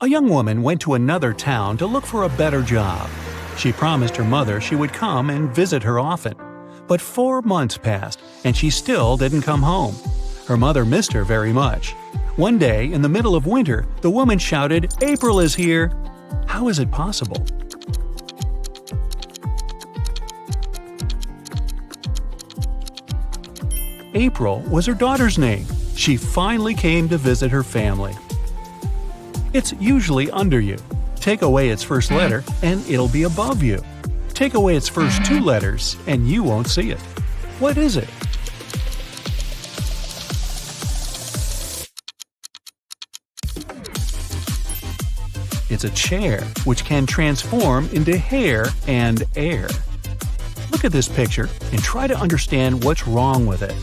A young woman went to another town to look for a better job. She promised her mother she would come and visit her often. But 4 months passed, and she still didn't come home. Her mother missed her very much. One day, in the middle of winter, the woman shouted, "April is here!" How is it possible? April was her daughter's name. She finally came to visit her family. It's usually under you. Take away its first letter, and it'll be above you. Take away its first 2 letters, and you won't see it. What is it? It's a chair, which can transform into hair and air. Look at this picture and try to understand what's wrong with it.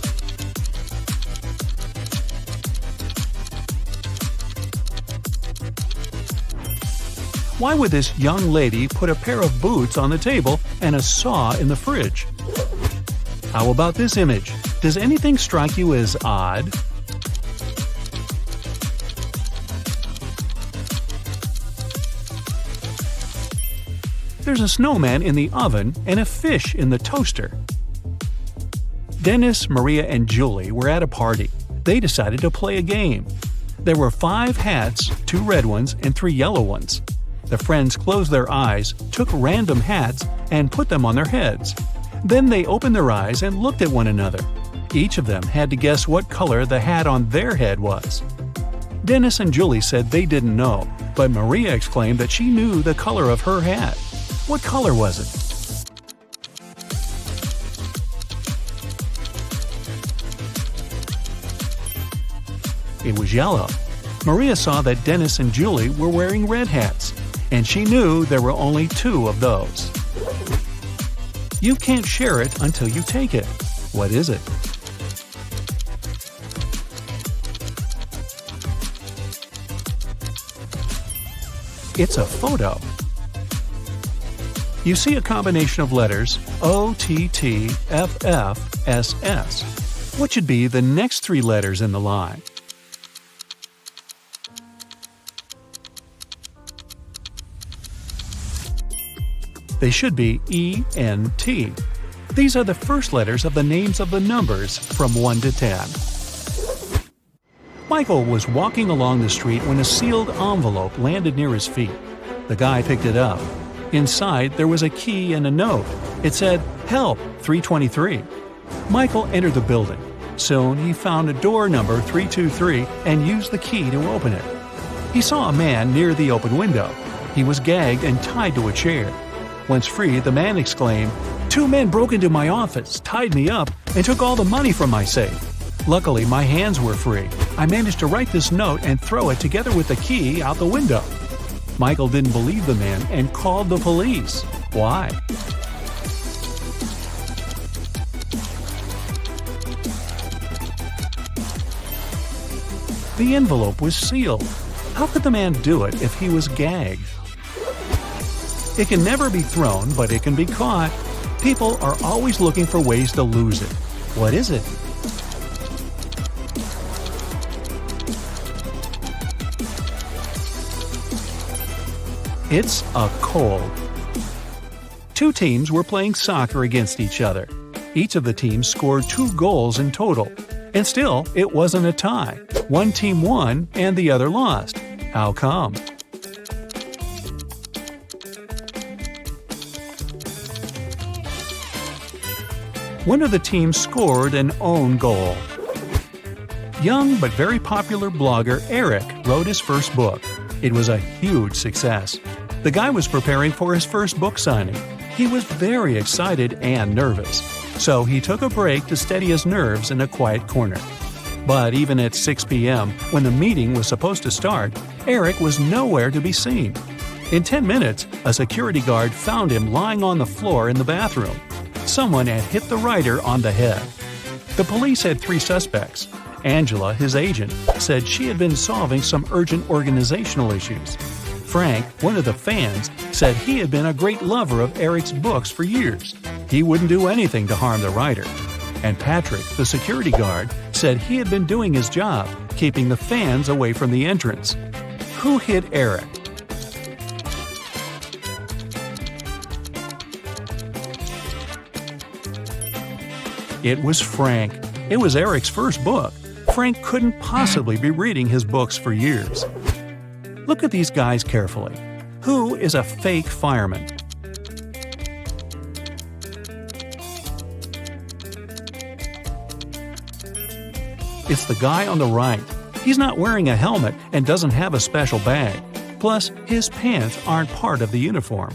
Why would this young lady put a pair of boots on the table and a saw in the fridge? How about this image? Does anything strike you as odd? There's a snowman in the oven and a fish in the toaster. Dennis, Maria, and Julie were at a party. They decided to play a game. There were 5 hats, 2 red ones and 3 yellow ones. The friends closed their eyes, took random hats, and put them on their heads. Then they opened their eyes and looked at one another. Each of them had to guess what color the hat on their head was. Dennis and Julie said they didn't know, but Maria exclaimed that she knew the color of her hat. What color was it? It was yellow. Maria saw that Dennis and Julie were wearing red hats, and she knew there were only 2 of those. You can't share it until you take it. What is it? It's a photo. You see a combination of letters OTTFFSS. What should be the next 3 letters in the line? They should be ENT. These are the first letters of the names of the numbers from 1 to 10. Michael was walking along the street when a sealed envelope landed near his feet. The guy picked it up. Inside, there was a key and a note. It said, "Help, 323." Michael entered the building. Soon, he found a door number 323 and used the key to open it. He saw a man near the open window. He was gagged and tied to a chair. Once free, the man exclaimed, "2 men broke into my office, tied me up, and took all the money from my safe. Luckily, my hands were free. I managed to write this note and throw it together with the key out the window." Michael didn't believe the man and called the police. Why? The envelope was sealed. How could the man do it if he was gagged? It can never be thrown, but it can be caught. People are always looking for ways to lose it. What is it? It's a cold. 2 teams were playing soccer against each other. Each of the teams scored 2 goals in total. And still, it wasn't a tie. One team won and the other lost. How come? One of the teams scored an own goal. Young but very popular blogger Eric wrote his first book. It was a huge success. The guy was preparing for his first book signing. He was very excited and nervous, so he took a break to steady his nerves in a quiet corner. But even at 6 p.m., when the meeting was supposed to start, Eric was nowhere to be seen. In 10 minutes, a security guard found him lying on the floor in the bathroom. Someone had hit the writer on the head. The police had 3 suspects. Angela, his agent, said she had been solving some urgent organizational issues. Frank, one of the fans, said he had been a great lover of Eric's books for years. He wouldn't do anything to harm the writer. And Patrick, the security guard, said he had been doing his job, keeping the fans away from the entrance. Who hit Eric? It was Frank. It was Eric's first book. Frank couldn't possibly be reading his books for years. Look at these guys carefully. Who is a fake fireman? It's the guy on the right. He's not wearing a helmet and doesn't have a special bag. Plus, his pants aren't part of the uniform.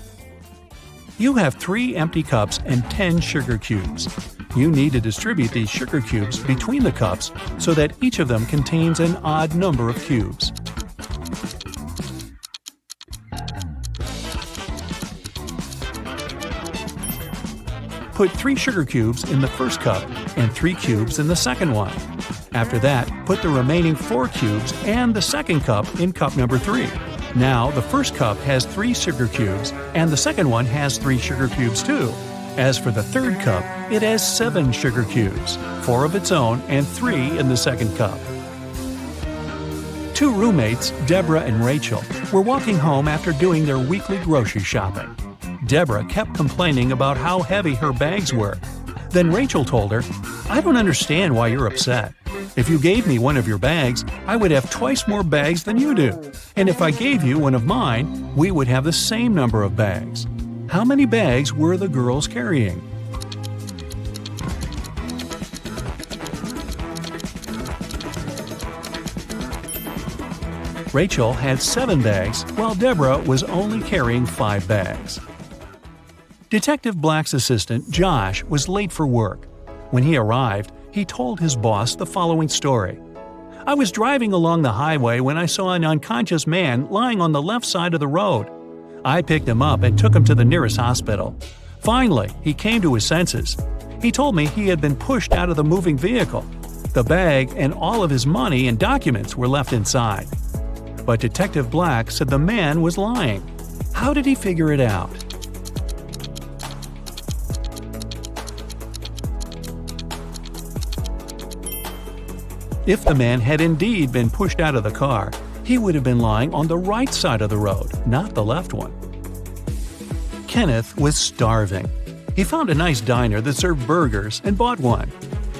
You have 3 empty cups and 10 sugar cubes. You need to distribute these sugar cubes between the cups so that each of them contains an odd number of cubes. Put 3 sugar cubes in the first cup and 3 cubes in the second one. After that, put the remaining 4 cubes and the second cup in cup number 3. Now, the first cup has 3 sugar cubes, and the second one has 3 sugar cubes too. As for the third cup, it has 7 sugar cubes, 4 of its own and 3 in the second cup. 2 roommates, Deborah and Rachel, were walking home after doing their weekly grocery shopping. Deborah kept complaining about how heavy her bags were. Then Rachel told her, "I don't understand why you're upset. If you gave me one of your bags, I would have twice more bags than you do. And if I gave you one of mine, we would have the same number of bags." How many bags were the girls carrying? Rachel had 7 bags, while Deborah was only carrying 5 bags. Detective Black's assistant, Josh, was late for work. When he arrived, he told his boss the following story. "I was driving along the highway when I saw an unconscious man lying on the left side of the road. I picked him up and took him to the nearest hospital. Finally, he came to his senses. He told me he had been pushed out of the moving vehicle. The bag and all of his money and documents were left inside." But Detective Black said the man was lying. How did he figure it out? If the man had indeed been pushed out of the car, he would have been lying on the right side of the road, not the left one. Kenneth was starving. He found a nice diner that served burgers and bought one.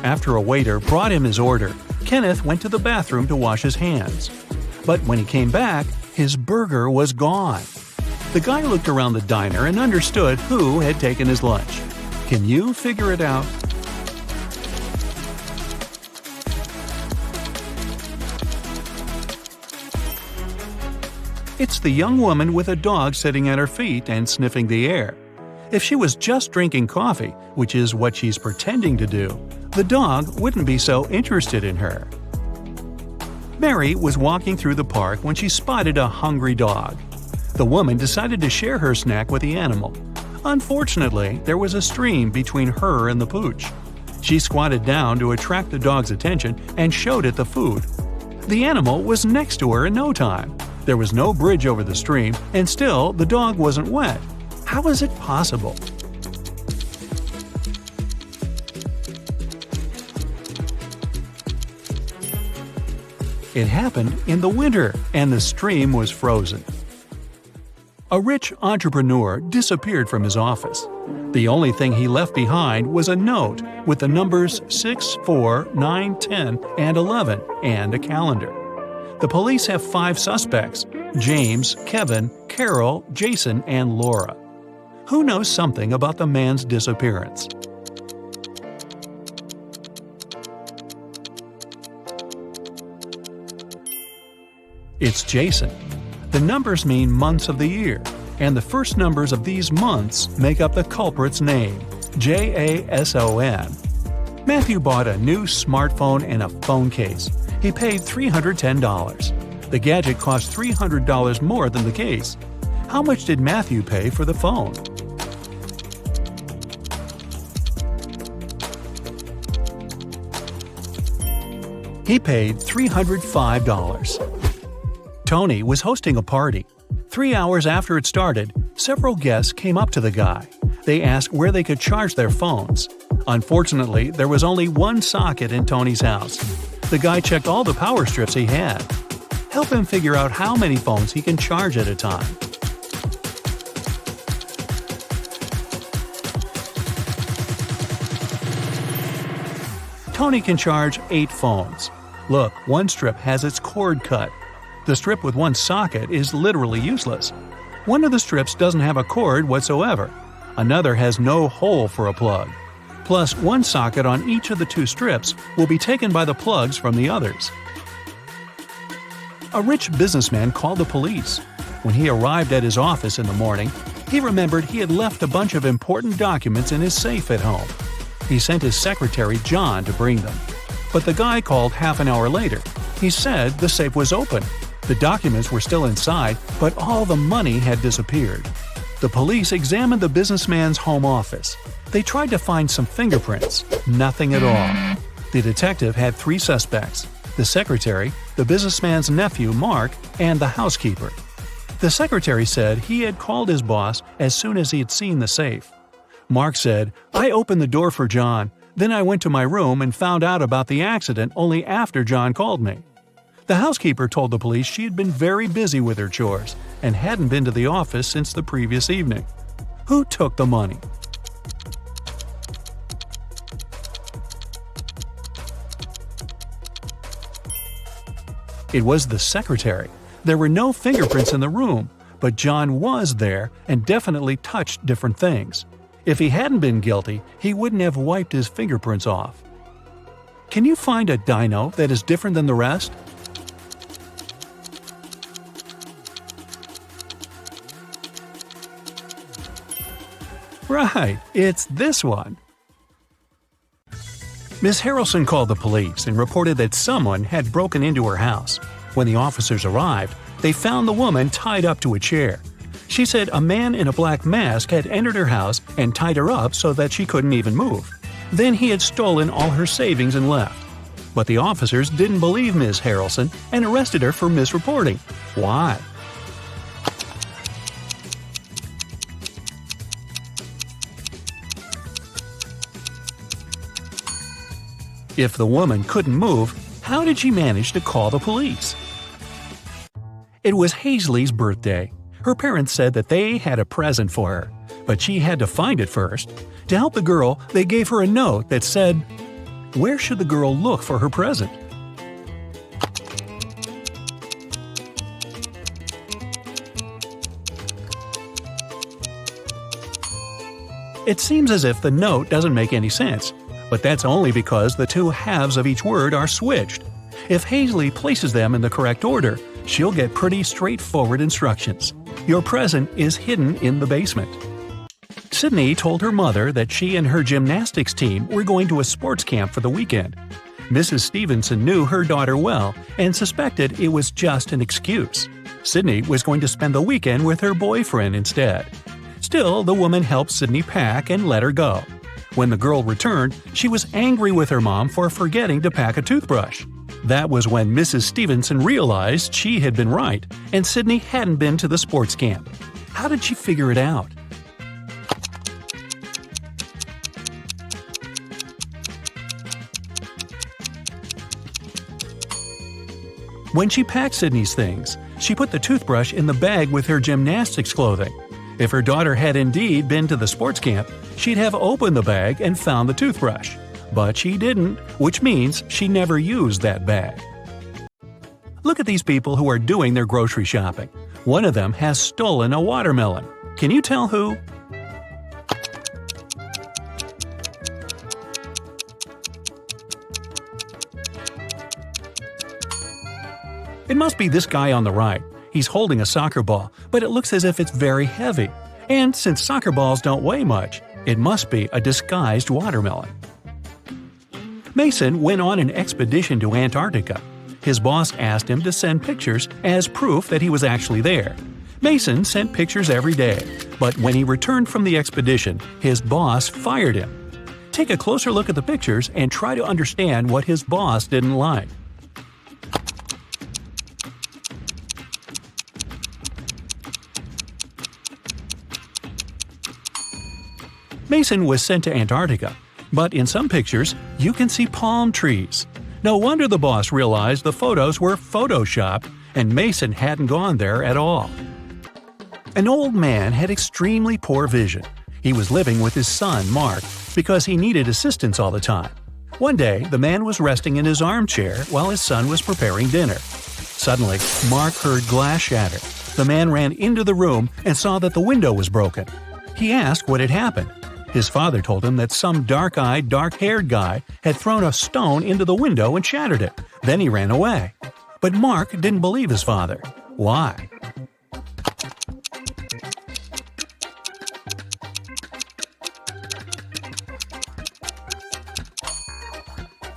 After a waiter brought him his order, Kenneth went to the bathroom to wash his hands. But when he came back, his burger was gone. The guy looked around the diner and understood who had taken his lunch. Can you figure it out? It's the young woman with a dog sitting at her feet and sniffing the air. If she was just drinking coffee, which is what she's pretending to do, the dog wouldn't be so interested in her. Mary was walking through the park when she spotted a hungry dog. The woman decided to share her snack with the animal. Unfortunately, there was a stream between her and the pooch. She squatted down to attract the dog's attention and showed it the food. The animal was next to her in no time. There was no bridge over the stream, and still the dog wasn't wet. How is it possible? It happened in the winter, and the stream was frozen. A rich entrepreneur disappeared from his office. The only thing he left behind was a note with the numbers 6, 4, 9, 10, and 11, and a calendar. The police have 5 suspects: James, Kevin, Carol, Jason, and Laura. Who knows something about the man's disappearance? It's Jason. The numbers mean months of the year, and the first numbers of these months make up the culprit's name, Jason. Matthew bought a new smartphone and a phone case. He paid $310. The gadget cost $300 more than the case. How much did Matthew pay for the phone? He paid $305. Tony was hosting a party. 3 hours after it started, several guests came up to the guy. They asked where they could charge their phones. Unfortunately, there was only one socket in Tony's house. The guy checked all the power strips he had. Help him figure out how many phones he can charge at a time. Tony can charge 8 phones. Look, one strip has its cord cut. The strip with one socket is literally useless. One of the strips doesn't have a cord whatsoever. Another has no hole for a plug. Plus, one socket on each of the 2 strips will be taken by the plugs from the others. A rich businessman called the police. When he arrived at his office in the morning, he remembered he had left a bunch of important documents in his safe at home. He sent his secretary John to bring them. But the guy called half an hour later. He said the safe was open. The documents were still inside, but all the money had disappeared. The police examined the businessman's home office. They tried to find some fingerprints. Nothing at all. The detective had 3 suspects: the secretary, the businessman's nephew Mark, and the housekeeper. The secretary said he had called his boss as soon as he had seen the safe. Mark said, "I opened the door for John, then I went to my room and found out about the accident only after John called me." The housekeeper told the police she had been very busy with her chores and hadn't been to the office since the previous evening. Who took the money? It was the secretary. There were no fingerprints in the room, but John was there and definitely touched different things. If he hadn't been guilty, he wouldn't have wiped his fingerprints off. Can you find a dino that is different than the rest? Right, it's this one. Miss Harrelson called the police and reported that someone had broken into her house. When the officers arrived, they found the woman tied up to a chair. She said a man in a black mask had entered her house and tied her up so that she couldn't even move. Then he had stolen all her savings and left. But the officers didn't believe Ms. Harrelson and arrested her for misreporting. Why? If the woman couldn't move, how did she manage to call the police? It was Hazley's birthday. Her parents said that they had a present for her, but she had to find it first. To help the girl, they gave her a note that said, "Where should the girl look for her present?" It seems as if the note doesn't make any sense, but that's only because the 2 halves of each word are switched. If Hazley places them in the correct order, she'll get pretty straightforward instructions. Your present is hidden in the basement. Sydney told her mother that she and her gymnastics team were going to a sports camp for the weekend. Mrs. Stevenson knew her daughter well and suspected it was just an excuse. Sydney was going to spend the weekend with her boyfriend instead. Still, the woman helped Sydney pack and let her go. When the girl returned, she was angry with her mom for forgetting to pack a toothbrush. That was when Mrs. Stevenson realized she had been right, and Sydney hadn't been to the sports camp. How did she figure it out? When she packed Sydney's things, she put the toothbrush in the bag with her gymnastics clothing. If her daughter had indeed been to the sports camp, she'd have opened the bag and found the toothbrush. But she didn't, which means she never used that bag. Look at these people who are doing their grocery shopping. One of them has stolen a watermelon. Can you tell who? It must be this guy on the right. He's holding a soccer ball, but it looks as if it's very heavy. And since soccer balls don't weigh much, it must be a disguised watermelon. Mason went on an expedition to Antarctica. His boss asked him to send pictures as proof that he was actually there. Mason sent pictures every day, but when he returned from the expedition, his boss fired him. Take a closer look at the pictures and try to understand what his boss didn't like. Mason was sent to Antarctica, but in some pictures, you can see palm trees. No wonder the boss realized the photos were photoshopped and Mason hadn't gone there at all. An old man had extremely poor vision. He was living with his son, Mark, because he needed assistance all the time. One day, the man was resting in his armchair while his son was preparing dinner. Suddenly, Mark heard glass shatter. The man ran into the room and saw that the window was broken. He asked what had happened. His father told him that some dark-eyed, dark-haired guy had thrown a stone into the window and shattered it. Then he ran away. But Mark didn't believe his father. Why?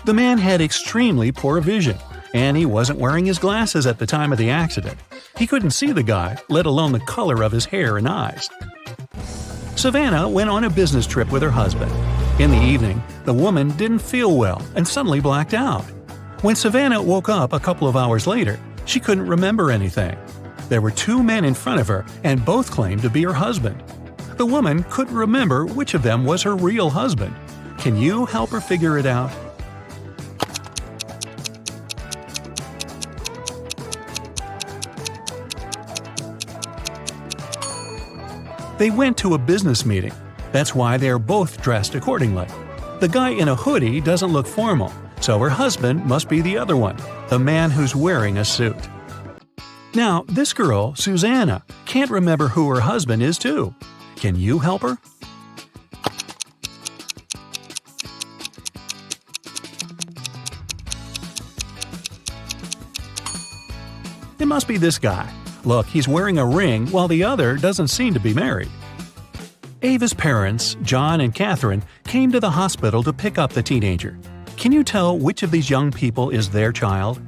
The man had extremely poor vision, and he wasn't wearing his glasses at the time of the accident. He couldn't see the guy, let alone the color of his hair and eyes. Savannah went on a business trip with her husband. In the evening, the woman didn't feel well and suddenly blacked out. When Savannah woke up a couple of hours later, she couldn't remember anything. There were two men in front of her, and both claimed to be her husband. The woman couldn't remember which of them was her real husband. Can you help her figure it out? They went to a business meeting. That's why they are both dressed accordingly. The guy in a hoodie doesn't look formal, so her husband must be the other one, the man who's wearing a suit. Now, this girl, Susanna, can't remember who her husband is too. Can you help her? It must be this guy. Look, he's wearing a ring while the other doesn't seem to be married. Ava's parents, John and Catherine, came to the hospital to pick up the teenager. Can you tell which of these young people is their child?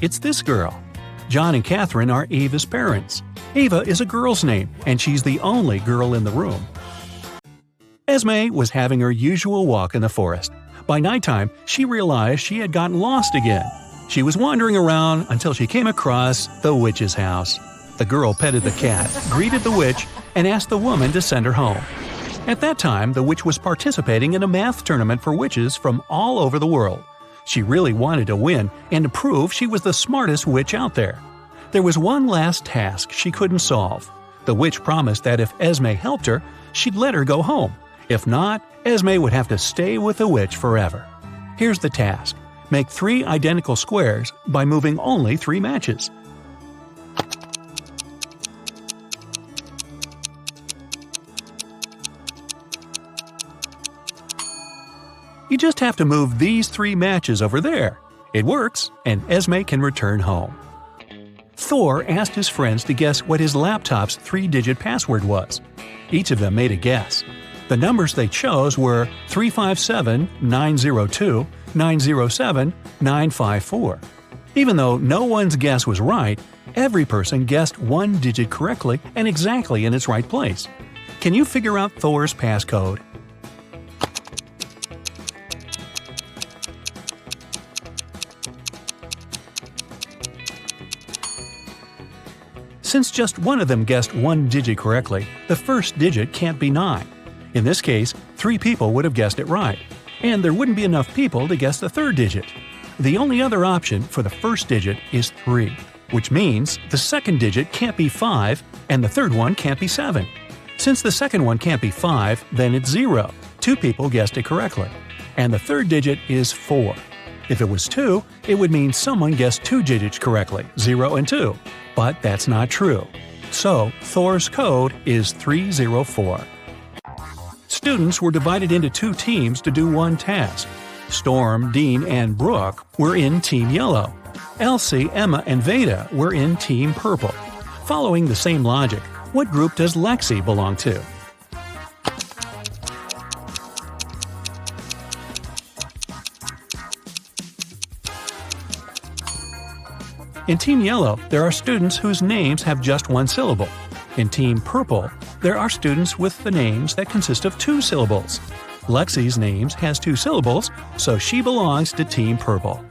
It's this girl. John and Catherine are Ava's parents. Ava is a girl's name, and she's the only girl in the room. Esme was having her usual walk in the forest. By nighttime, she realized she had gotten lost again. She was wandering around until she came across the witch's house. The girl petted the cat, greeted the witch, and asked the woman to send her home. At that time, the witch was participating in a math tournament for witches from all over the world. She really wanted to win and to prove she was the smartest witch out there. There was one last task she couldn't solve. The witch promised that if Esme helped her, she'd let her go home. If not, Esme would have to stay with the witch forever. Here's the task. Make 3 identical squares by moving only 3 matches. You just have to move these 3 matches over there. It works, and Esme can return home. Thor asked his friends to guess what his laptop's 3-digit password was. Each of them made a guess. The numbers they chose were 357, 902, 907, 954. Even though no one's guess was right, every person guessed 1 digit correctly and exactly in its right place. Can you figure out Thor's passcode? Since just one of them guessed 1 digit correctly, the first digit can't be 9. In this case, 3 people would have guessed it right, and there wouldn't be enough people to guess the third digit. The only other option for the first digit is 3, which means the second digit can't be 5 and the third one can't be 7. Since the second one can't be 5, then it's 0. 2 people guessed it correctly. And the third digit is 4. If it was 2, it would mean someone guessed 2 digits correctly, 0 and 2. But that's not true. So, Thor's code is 304. Students were divided into 2 teams to do one task. Storm, Dean, and Brooke were in Team Yellow. Elsie, Emma, and Veda were in Team Purple. Following the same logic, what group does Lexi belong to? In Team Yellow, there are students whose names have just 1 syllable. In Team Purple, there are students with the names that consist of 2 syllables. Lexi's names has 2 syllables, so she belongs to Team Purple.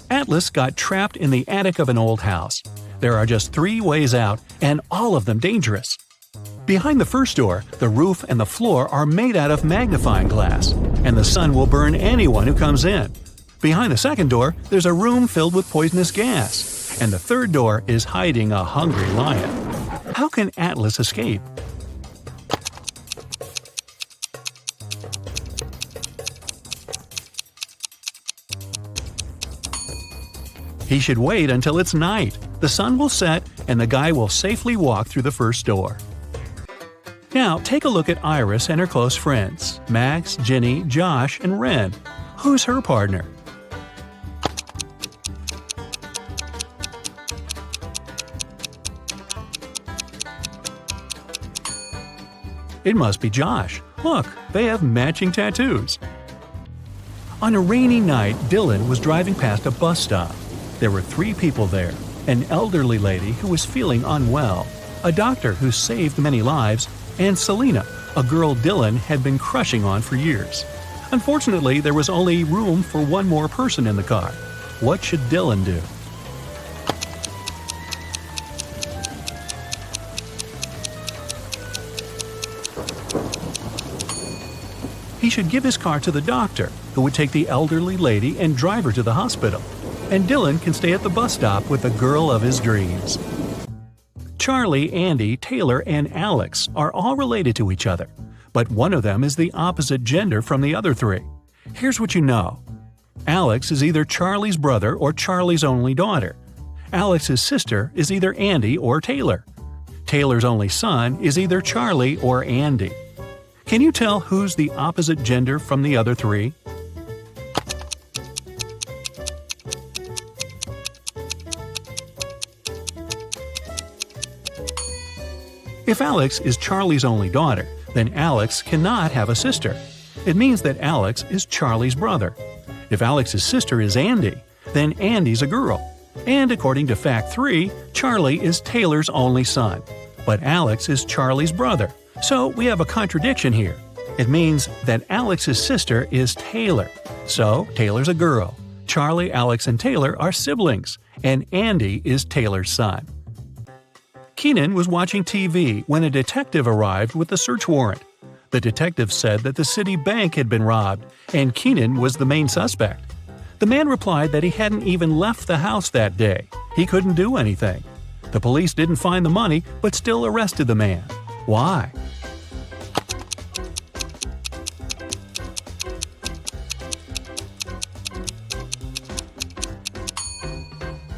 Atlas got trapped in the attic of an old house. There are just 3 ways out, and all of them dangerous. Behind the first door, the roof and the floor are made out of magnifying glass, and the sun will burn anyone who comes in. Behind the second door, there's a room filled with poisonous gas, and the third door is hiding a hungry lion. How can Atlas escape? He should wait until it's night. The sun will set, and the guy will safely walk through the first door. Now, take a look at Iris and her close friends, Max, Ginny, Josh, and Ren. Who's her partner? It must be Josh. Look, they have matching tattoos. On a rainy night, Dylan was driving past a bus stop. There were 3 people there: an elderly lady who was feeling unwell, a doctor who saved many lives, and Selena, a girl Dylan had been crushing on for years. Unfortunately, there was only room for one more person in the car. What should Dylan do? He should give his car to the doctor, who would take the elderly lady and drive her to the hospital. And Dylan can stay at the bus stop with the girl of his dreams. Charlie, Andy, Taylor, and Alex are all related to each other, but one of them is the opposite gender from the other 3. Here's what you know. Alex is either Charlie's brother or Charlie's only daughter. Alex's sister is either Andy or Taylor. Taylor's only son is either Charlie or Andy. Can you tell who's the opposite gender from the other 3? If Alex is Charlie's only daughter, then Alex cannot have a sister. It means that Alex is Charlie's brother. If Alex's sister is Andy, then Andy's a girl. And according to fact 3, Charlie is Taylor's only son. But Alex is Charlie's brother. So we have a contradiction here. It means that Alex's sister is Taylor. So Taylor's a girl. Charlie, Alex, and Taylor are siblings. And Andy is Taylor's son. Keenan was watching TV when a detective arrived with a search warrant. The detective said that the city bank had been robbed, and Keenan was the main suspect. The man replied that he hadn't even left the house that day. He couldn't do anything. The police didn't find the money, but still arrested the man. Why?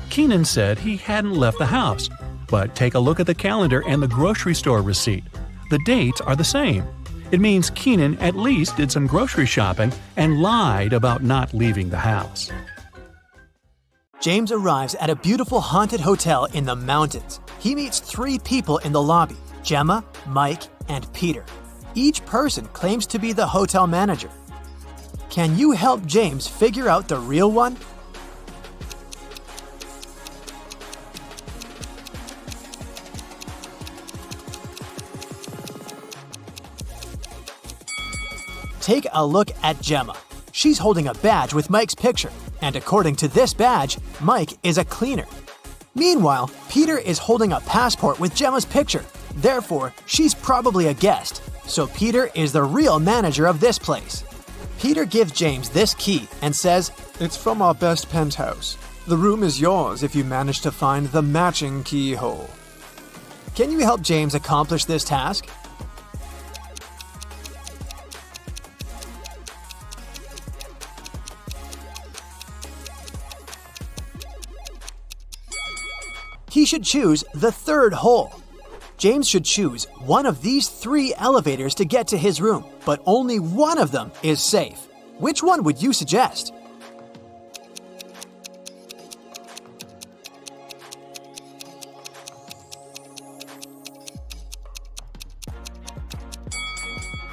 Keenan said he hadn't left the house. But take a look at the calendar and the grocery store receipt. The dates are the same. It means Keenan at least did some grocery shopping and lied about not leaving the house. James arrives at a beautiful haunted hotel in the mountains. He meets 3 people in the lobby: Gemma, Mike, and Peter. Each person claims to be the hotel manager. Can you help James figure out the real one? Take a look at Gemma. She's holding a badge with Mike's picture, and according to this badge, Mike is a cleaner. Meanwhile, Peter is holding a passport with Gemma's picture. Therefore, she's probably a guest. So Peter is the real manager of this place. Peter gives James this key and says, "It's from our best penthouse. The room is yours if you manage to find the matching keyhole." Can you help James accomplish this task? He should choose the 3rd hole. James should choose one of these 3 elevators to get to his room, but only one of them is safe. Which one would you suggest?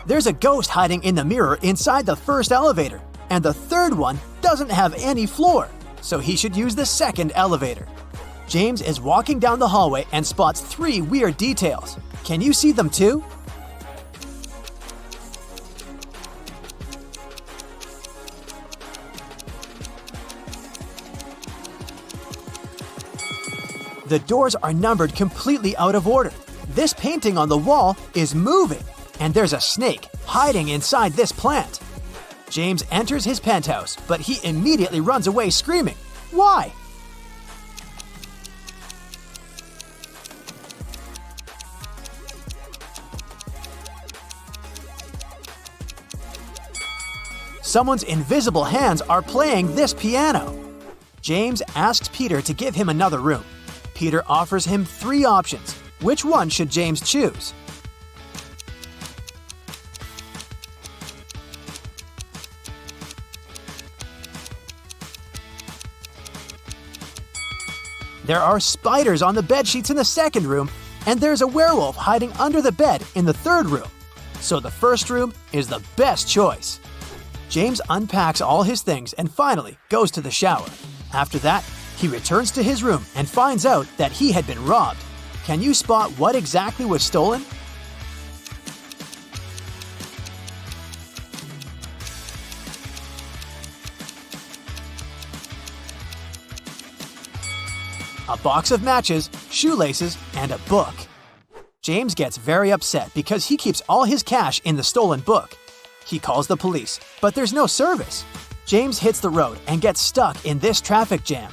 There's a ghost hiding in the mirror inside the 1st elevator, and the 3rd one doesn't have any floor, so he should use the 2nd elevator. James is walking down the hallway and spots 3 weird details. Can you see them too? The doors are numbered completely out of order. This painting on the wall is moving, and there's a snake hiding inside this plant. James enters his penthouse, but he immediately runs away screaming. Why? Someone's invisible hands are playing this piano. James asks Peter to give him another room. Peter offers him 3 options. Which one should James choose? There are spiders on the bedsheets in the second room, and there's a werewolf hiding under the bed in the third room. So the first room is the best choice. James unpacks all his things and finally goes to the shower. After that, he returns to his room and finds out that he had been robbed. Can you spot what exactly was stolen? A box of matches, shoelaces, and a book. James gets very upset because he keeps all his cash in the stolen book. He calls the police, but there's no service. James hits the road and gets stuck in this traffic jam.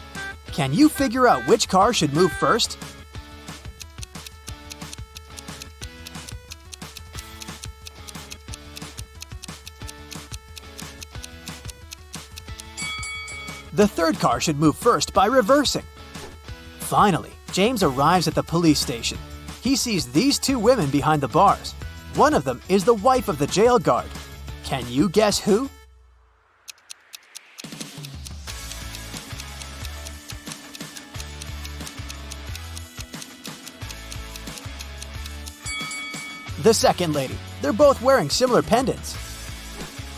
Can you figure out which car should move first? The third car should move first by reversing. Finally, James arrives at the police station. He sees these 2 women behind the bars. One of them is the wife of the jail guard. Can you guess who? The second lady. They're both wearing similar pendants.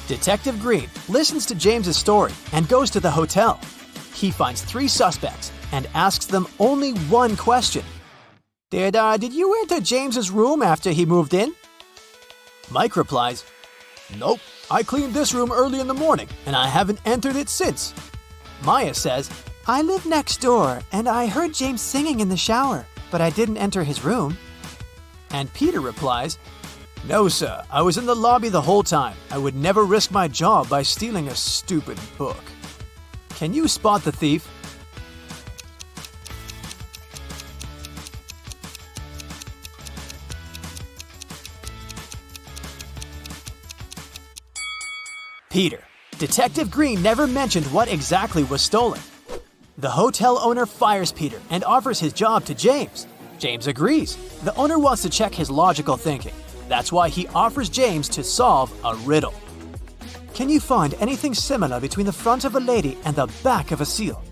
Detective Green listens to James's story and goes to the hotel. He finds 3 suspects and asks them only one question. Did you enter James's room after he moved in? Mike replies, Nope, I cleaned this room early in the morning and I haven't entered it since. Maya says, I live next door and I heard James singing in the shower, but I didn't enter his room. And Peter replies, No, sir, I was in the lobby the whole time. I would never risk my job by stealing a stupid book. Can you spot the thief? Peter. Detective Green never mentioned what exactly was stolen. The hotel owner fires Peter and offers his job to James. James agrees. The owner wants to check his logical thinking. That's why he offers James to solve a riddle. Can you find anything similar between the front of a lady and the back of a seal?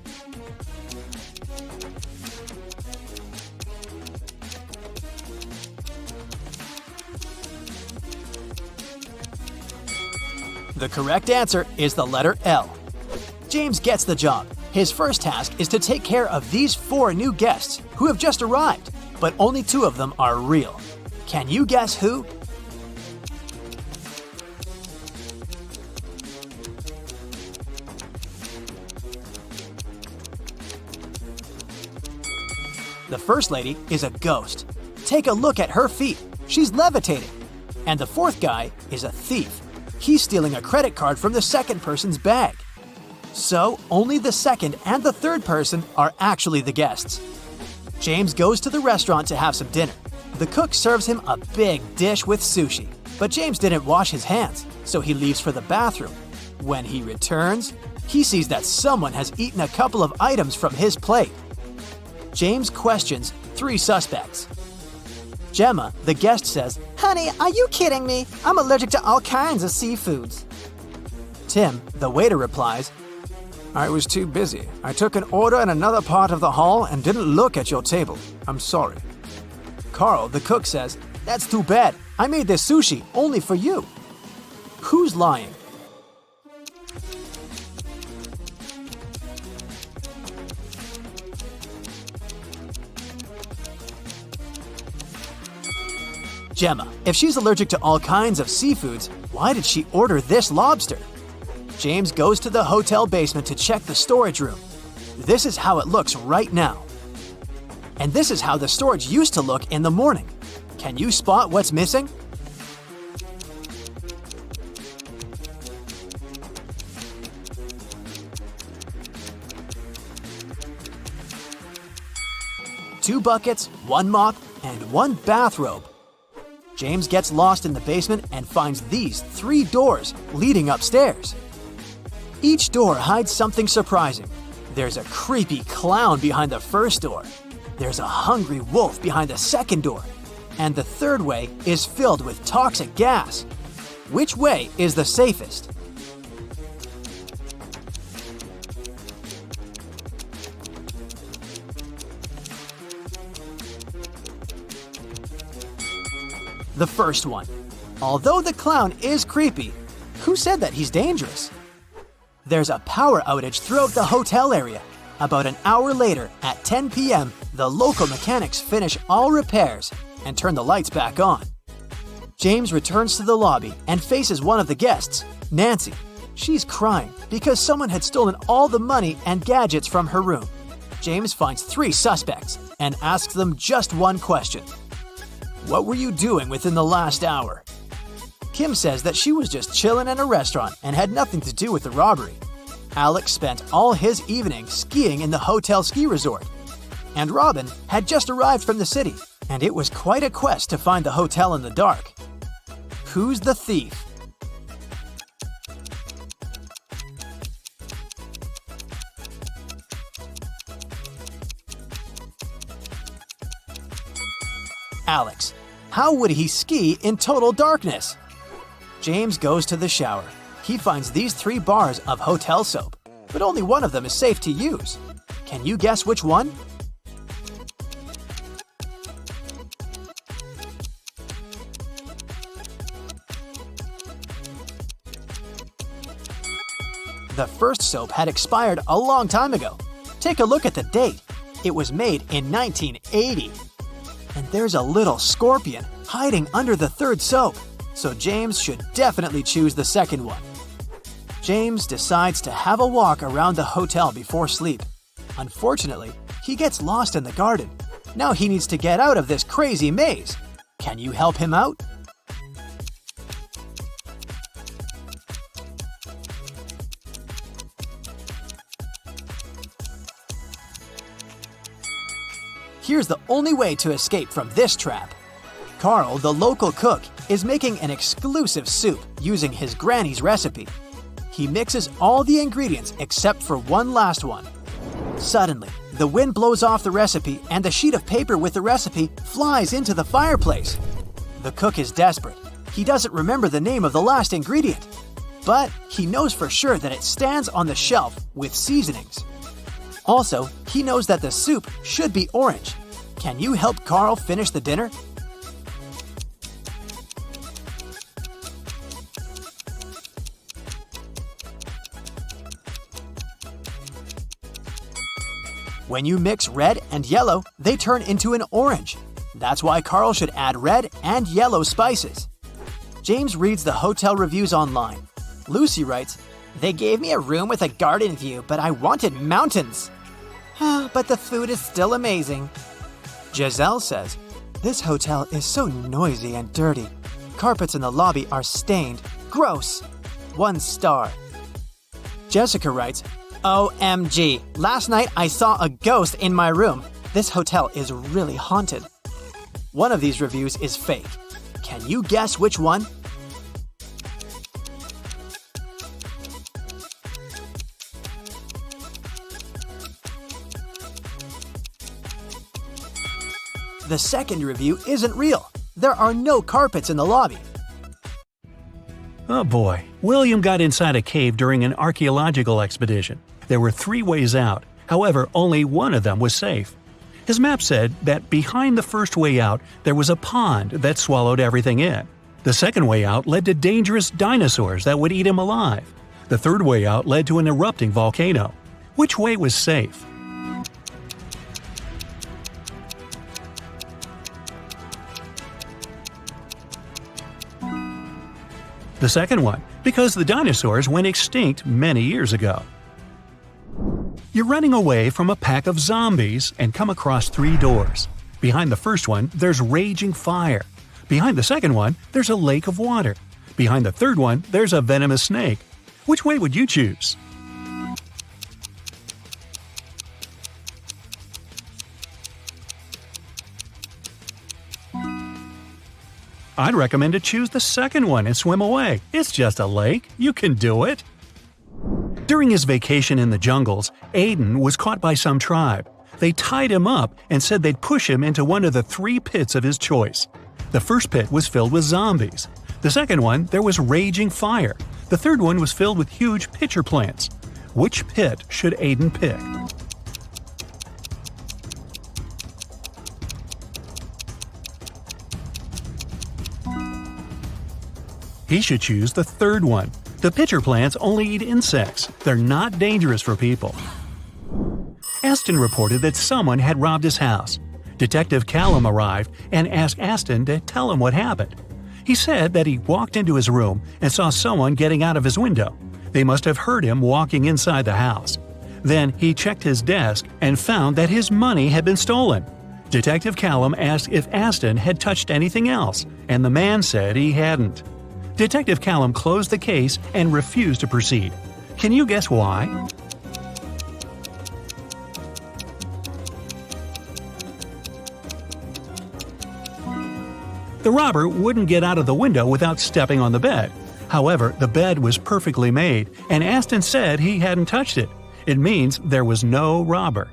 The correct answer is the letter L. James gets the job. His first task is to take care of these 4 new guests who have just arrived, but only 2 of them are real. Can you guess who? The first lady is a ghost. Take a look at her feet. She's levitating. And the 4th guy is a thief. He's stealing a credit card from the second person's bag. So, only the second and the third person are actually the guests. James goes to the restaurant to have some dinner. The cook serves him a big dish with sushi, but James didn't wash his hands, so he leaves for the bathroom. When he returns, he sees that someone has eaten a couple of items from his plate. James questions 3 suspects. Gemma, the guest, says, Honey, are you kidding me? I'm allergic to all kinds of seafoods. Tim, the waiter, replies, I was too busy. I took an order in another part of the hall and didn't look at your table. I'm sorry. Carl, the cook, says, That's too bad. I made this sushi only for you. Who's lying? Gemma, if she's allergic to all kinds of seafoods, why did she order this lobster? James goes to the hotel basement to check the storage room. This is how it looks right now. And this is how the storage used to look in the morning. Can you spot what's missing? Two buckets, one mop, and one bathrobe. James gets lost in the basement and finds these 3 doors leading upstairs. Each door hides something surprising. There's a creepy clown behind the first door. There's a hungry wolf behind the second door. And the third way is filled with toxic gas. Which way is the safest? The first one. Although the clown is creepy, who said that he's dangerous? There's a power outage throughout the hotel area. About an hour later, at 10 p.m., the local mechanics finish all repairs and turn the lights back on. James returns to the lobby and faces one of the guests, Nancy. She's crying because someone had stolen all the money and gadgets from her room. James finds 3 suspects and asks them just one question. What were you doing within the last hour? Kim says that she was just chilling in a restaurant and had nothing to do with the robbery. Alex spent all his evening skiing in the hotel ski resort. And Robin had just arrived from the city, and it was quite a quest to find the hotel in the dark. Who's the thief? Alex. How would he ski in total darkness? James goes to the shower. He finds these 3 bars of hotel soap, but only one of them is safe to use. Can you guess which one? The first soap had expired a long time ago. Take a look at the date. It was made in 1980. And there's a little scorpion hiding under the third soap, so James should definitely choose the second one. James decides to have a walk around the hotel before sleep. Unfortunately, he gets lost in the garden. Now he needs to get out of this crazy maze. Can you help him out? Here's the only way to escape from this trap. Carl, the local cook, is making an exclusive soup using his granny's recipe. He mixes all the ingredients except for one last one. Suddenly, the wind blows off the recipe and the sheet of paper with the recipe flies into the fireplace. The cook is desperate. He doesn't remember the name of the last ingredient, but he knows for sure that it stands on the shelf with seasonings. Also, he knows that the soup should be orange. Can you help Carl finish the dinner? When you mix red and yellow, they turn into an orange. That's why Carl should add red and yellow spices. James reads the hotel reviews online. Lucy writes, "They gave me a room with a garden view, but I wanted mountains. But the food is still amazing." Giselle says, "This hotel is so noisy and dirty. Carpets in the lobby are stained. Gross. 1 star." Jessica writes, "OMG, last night I saw a ghost in my room. This hotel is really haunted." One of these reviews is fake. Can you guess which one? The second review isn't real. There are no carpets in the lobby. Oh boy, William got inside a cave during an archaeological expedition. There were 3 ways out, however, only one of them was safe. His map said that behind the first way out there was a pond that swallowed everything in. The second way out led to dangerous dinosaurs that would eat him alive. The third way out led to an erupting volcano. Which way was safe? The second one, because the dinosaurs went extinct many years ago. You're running away from a pack of zombies and come across 3 doors. Behind the first one, there's raging fire. Behind the second one, there's a lake of water. Behind the third one, there's a venomous snake. Which way would you choose? I'd recommend to choose the second one and swim away. It's just a lake. You can do it. During his vacation in the jungles, Aiden was caught by some tribe. They tied him up and said they'd push him into one of the 3 pits of his choice. The first pit was filled with zombies. The second one, there was raging fire. The third one was filled with huge pitcher plants. Which pit should Aiden pick? He should choose the third one. The pitcher plants only eat insects. They're not dangerous for people. Aston reported that someone had robbed his house. Detective Callum arrived and asked Aston to tell him what happened. He said that he walked into his room and saw someone getting out of his window. They must have heard him walking inside the house. Then he checked his desk and found that his money had been stolen. Detective Callum asked if Aston had touched anything else, and the man said he hadn't. Detective Callum closed the case and refused to proceed. Can you guess why? The robber wouldn't get out of the window without stepping on the bed. However, the bed was perfectly made, and Aston said he hadn't touched it. It means there was no robber.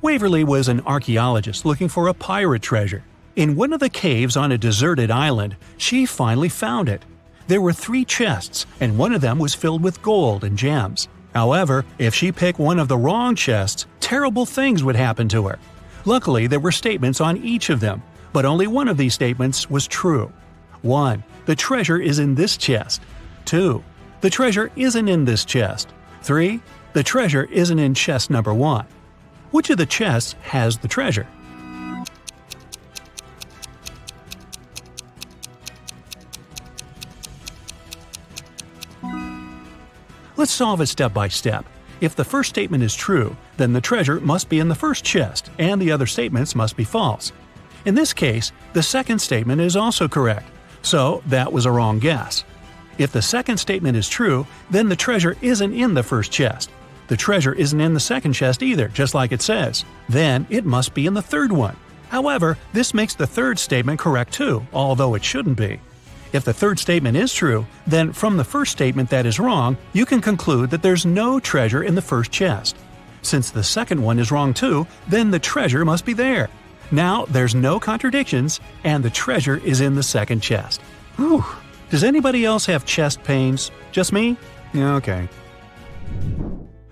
Waverly was an archaeologist looking for a pirate treasure. In one of the caves on a deserted island, she finally found it. There were 3 chests, and one of them was filled with gold and gems. However, if she picked one of the wrong chests, terrible things would happen to her. Luckily, there were statements on each of them, but only one of these statements was true. 1. The treasure is in this chest. 2. The treasure isn't in this chest. 3. The treasure isn't in chest number 1. Which of the chests has the treasure? Let's solve it step by step. If the first statement is true, then the treasure must be in the first chest, and the other statements must be false. In this case, the second statement is also correct, so that was a wrong guess. If the second statement is true, then the treasure isn't in the first chest. The treasure isn't in the second chest either, just like it says. Then it must be in the third one. However, this makes the third statement correct too, although it shouldn't be. If the third statement is true, then from the first statement that is wrong, you can conclude that there's no treasure in the first chest. Since the second one is wrong too, then the treasure must be there. Now there's no contradictions, and the treasure is in the second chest. Whew. Does anybody else have chest pains? Just me? Okay.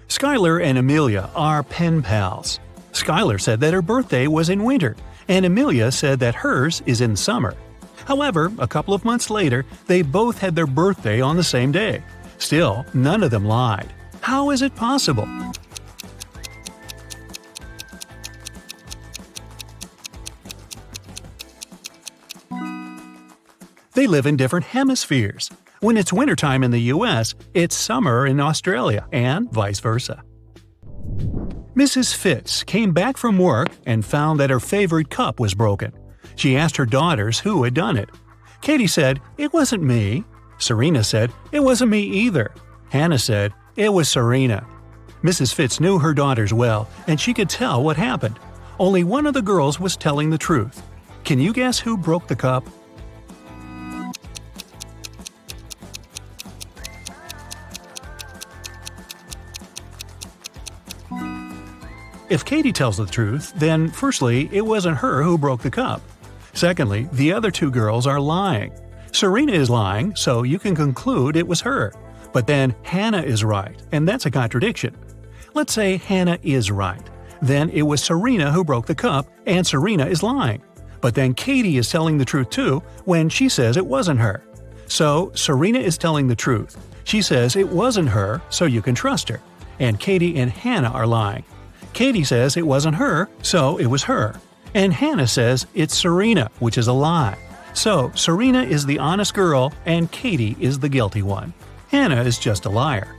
Skylar and Amelia are pen pals. Skylar said that her birthday was in winter, and Amelia said that hers is in summer. However, a couple of months later, they both had their birthday on the same day. Still, none of them lied. How is it possible? They live in different hemispheres. When it's wintertime in the US, it's summer in Australia, and vice versa. Mrs. Fitz came back from work and found that her favorite cup was broken. She asked her daughters who had done it. Katie said, "It wasn't me." Serena said, "It wasn't me either." Hannah said, "It was Serena." Mrs. Fitz knew her daughters well, and she could tell what happened. Only one of the girls was telling the truth. Can you guess who broke the cup? If Katie tells the truth, then firstly, it wasn't her who broke the cup. Secondly, the other 2 girls are lying. Serena is lying, so you can conclude it was her. But then Hannah is right, and that's a contradiction. Let's say Hannah is right. Then it was Serena who broke the cup, and Serena is lying. But then Katie is telling the truth too when she says it wasn't her. So Serena is telling the truth. She says it wasn't her, so you can trust her. And Katie and Hannah are lying. Katie says it wasn't her, so it was her. And Hannah says it's Serena, which is a lie. So Serena is the honest girl, and Katie is the guilty one. Hannah is just a liar.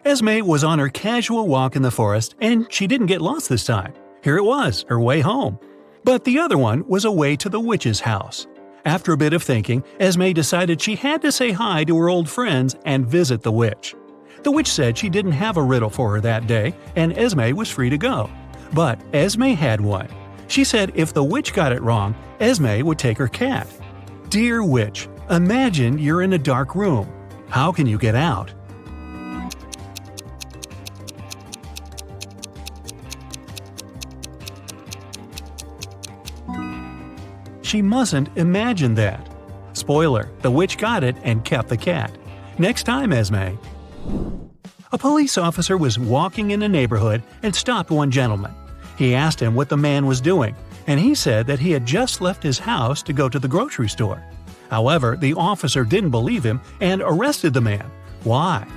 Esme was on her casual walk in the forest, and she didn't get lost this time. Here it was, her way home. But the other one was away to the witch's house. After a bit of thinking, Esme decided she had to say hi to her old friends and visit the witch. The witch said she didn't have a riddle for her that day, and Esme was free to go. But Esme had one. She said if the witch got it wrong, Esme would take her cat. Dear witch, imagine you're in a dark room. How can you get out? She mustn't imagine that. Spoiler, the witch got it and kept the cat. Next time, Esme. A police officer was walking in a neighborhood and stopped one gentleman. He asked him what the man was doing, and he said that he had just left his house to go to the grocery store. However, the officer didn't believe him and arrested the man. Why?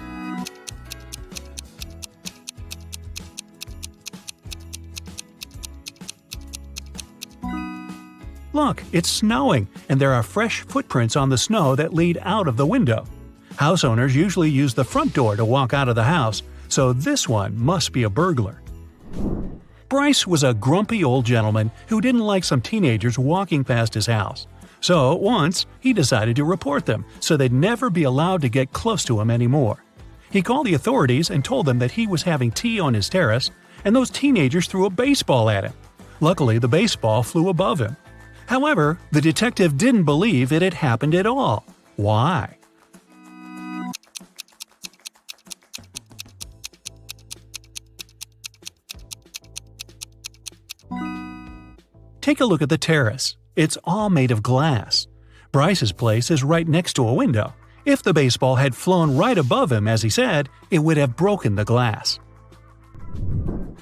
Look, it's snowing, and there are fresh footprints on the snow that lead out of the window. House owners usually use the front door to walk out of the house, so this one must be a burglar. Bryce was a grumpy old gentleman who didn't like some teenagers walking past his house. So once, he decided to report them so they'd never be allowed to get close to him anymore. He called the authorities and told them that he was having tea on his terrace, and those teenagers threw a baseball at him. Luckily, the baseball flew above him. However, the detective didn't believe it had happened at all. Why? Take a look at the terrace. It's all made of glass. Bryce's place is right next to a window. If the baseball had flown right above him, as he said, it would have broken the glass.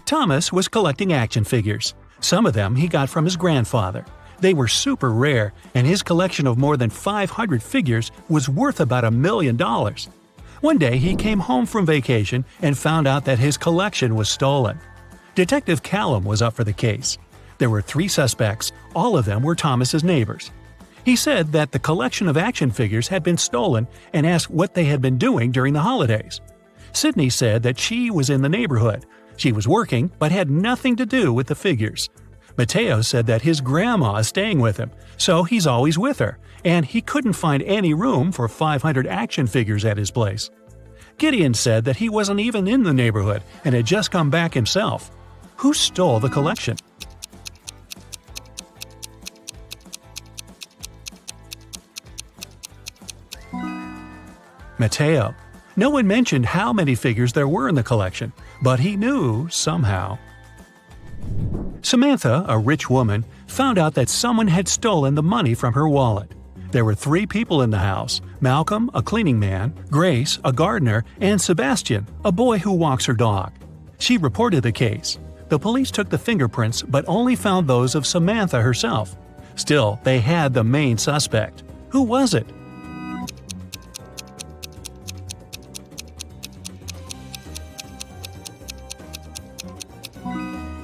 Thomas was collecting action figures. Some of them he got from his grandfather. They were super rare, and his collection of more than 500 figures was worth about $1 million. One day he came home from vacation and found out that his collection was stolen. Detective Callum was up for the case. There were 3 suspects, all of them were Thomas's neighbors. He said that the collection of action figures had been stolen and asked what they had been doing during the holidays. Sydney said that she was in the neighborhood. She was working, but had nothing to do with the figures. Mateo said that his grandma is staying with him, so he's always with her, and he couldn't find any room for 500 action figures at his place. Gideon said that he wasn't even in the neighborhood and had just come back himself. Who stole the collection? Mateo. No one mentioned how many figures there were in the collection, but he knew somehow. Samantha, a rich woman, found out that someone had stolen the money from her wallet. There were 3 people in the house: Malcolm, a cleaning man, Grace, a gardener, and Sebastian, a boy who walks her dog. She reported the case. The police took the fingerprints but only found those of Samantha herself. Still, they had the main suspect. Who was it?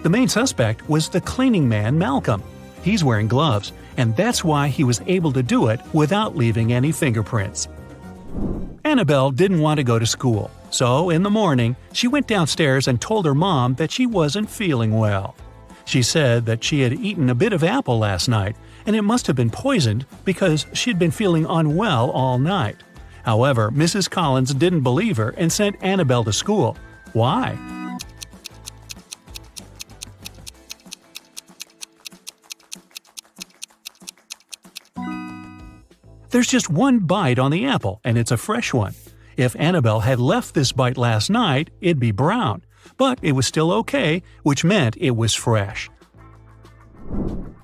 The main suspect was the cleaning man Malcolm. He's wearing gloves, and that's why he was able to do it without leaving any fingerprints. Annabelle didn't want to go to school, so in the morning, she went downstairs and told her mom that she wasn't feeling well. She said that she had eaten a bit of apple last night, and it must have been poisoned because she'd been feeling unwell all night. However, Mrs. Collins didn't believe her and sent Annabelle to school. Why? There's just one bite on the apple, and it's a fresh one. If Annabelle had left this bite last night, it'd be brown, but it was still okay, which meant it was fresh.